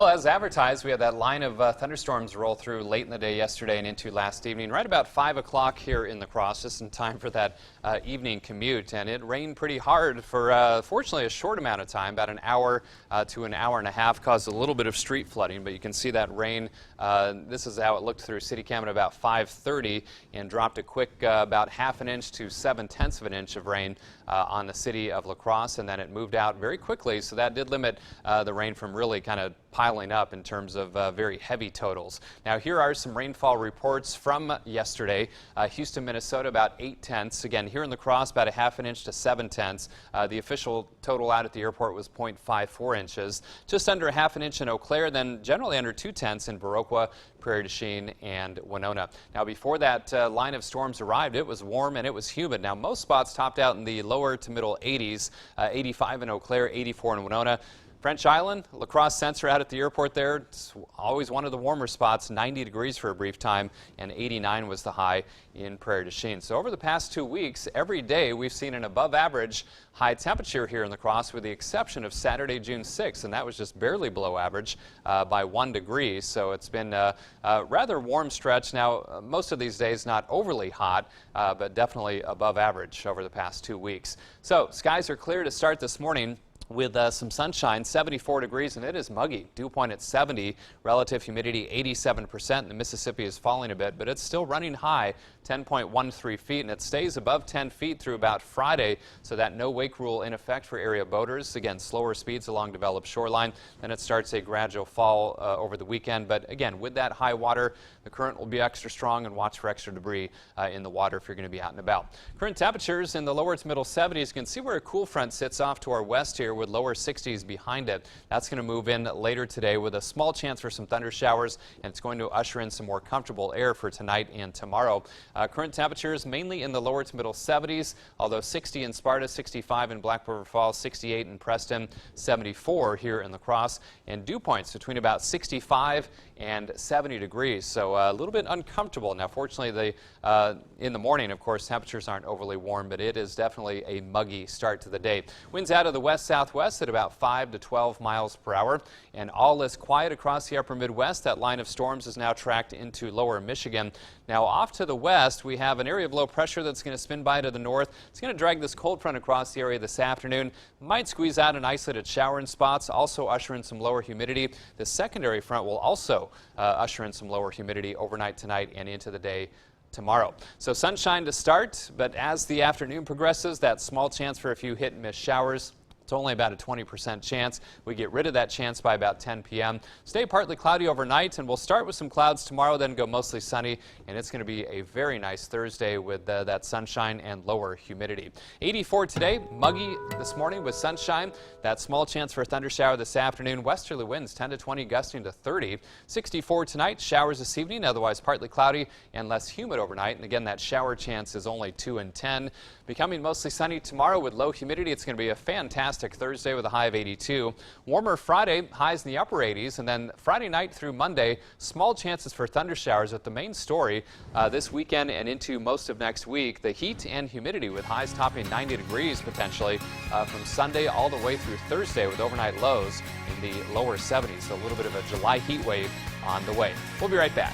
Well, as advertised, we had that line of thunderstorms roll through late in the day yesterday and into last evening, right about 5 o'clock here in La Crosse, just in time for that evening commute. And it rained pretty hard for, fortunately, a short amount of time, about an hour to an hour and a half, caused a little bit of street flooding. But you can see that rain. This is how it looked through CityCam at about 5:30 and dropped a quick about half an inch to 7/10 of an inch of rain on the city of La Crosse. And then it moved out very quickly, so that did limit the rain from really kind of piling up in terms of very heavy totals. Now, here are some rainfall reports from yesterday. Houston, Minnesota, about 8/10. Again, here in La Crosse, about a half an inch to 7/10. The official total out at the airport was 0.54 inches. Just under a half an inch in Eau Claire, then generally under 2/10 in Viroqua, Prairie du Chien, and Winona. Now, before that line of storms arrived, it was warm and it was humid. Now, most spots topped out in the lower to middle 80s, 85 in Eau Claire, 84 in Winona. French Island, La Crosse sensor out at the airport there. It's always one of the warmer spots, 90 degrees for a brief time, and 89 was the high in Prairie du Chien. So over the past 2 weeks, every day we've seen an above average high temperature here in La Crosse, with the exception of Saturday, June 6th, and that was just barely below average by 1 degree. So it's been a rather warm stretch. Now, most of these days not overly hot, but definitely above average over the past 2 weeks. So skies are clear to start this morning, with some sunshine, 74 degrees, and it is muggy. Dew point at 70, relative humidity 87%. The Mississippi is falling a bit, but it's still running high, 10.13 feet, and it stays above 10 feet through about Friday, so that no wake rule in effect for area boaters. Again, slower speeds along developed shoreline. Then it starts a gradual fall over the weekend, but again, with that high water, the current will be extra strong, and watch for extra debris in the water if you're going to be out and about. Current temperatures in the lower to middle 70s. You can see where a cool front sits off to our west here, with lower 60s behind it. That's going to move in later today with a small chance for some thunder showers, and it's going to usher in some more comfortable air for tonight and tomorrow. Current temperatures mainly in the lower to middle 70s, although 60 in Sparta, 65 in Black River Falls, 68 in Preston, 74 here in La Crosse, and dew points between about 65 and 70 degrees. So a little bit uncomfortable. Now, fortunately, in the morning, of course, temperatures aren't overly warm, but it is definitely a muggy start to the day. Winds out of the west-southwest at about 5 to 12 miles per hour, and all is quiet across the upper Midwest. That line of storms is now tracked into lower Michigan. Now, off to the west, we have an area of low pressure that's going to spin by to the north. It's going to drag this cold front across the area this afternoon. Might squeeze out an isolated shower in spots, also usher in some lower humidity. The secondary front will also usher in some lower humidity overnight tonight and into the day tomorrow. So sunshine to start, but as the afternoon progresses, that small chance for a few hit and miss showers. It's only about a 20% chance. We get rid of that chance by about 10 p.m. Stay partly cloudy overnight, and we'll start with some clouds tomorrow, then go mostly sunny, and it's going to be a very nice Thursday with that sunshine and lower humidity. 84 today, muggy this morning with sunshine. That small chance for a thunder shower this afternoon. Westerly winds 10 to 20, gusting to 30. 64 tonight, showers this evening, otherwise partly cloudy and less humid overnight. And again, that shower chance is only 2 in 10. Becoming mostly sunny tomorrow with low humidity. It's going to be a fantastic Thursday with a high of 82. Warmer Friday, highs in the upper 80s, and then Friday night through Monday, small chances for thunder showers. At the main story this weekend and into most of next week, the heat and humidity, with highs topping 90 degrees potentially from Sunday all the way through Thursday, with overnight lows in the lower 70s. So a little bit of a July heat wave on the way. We'll be right back.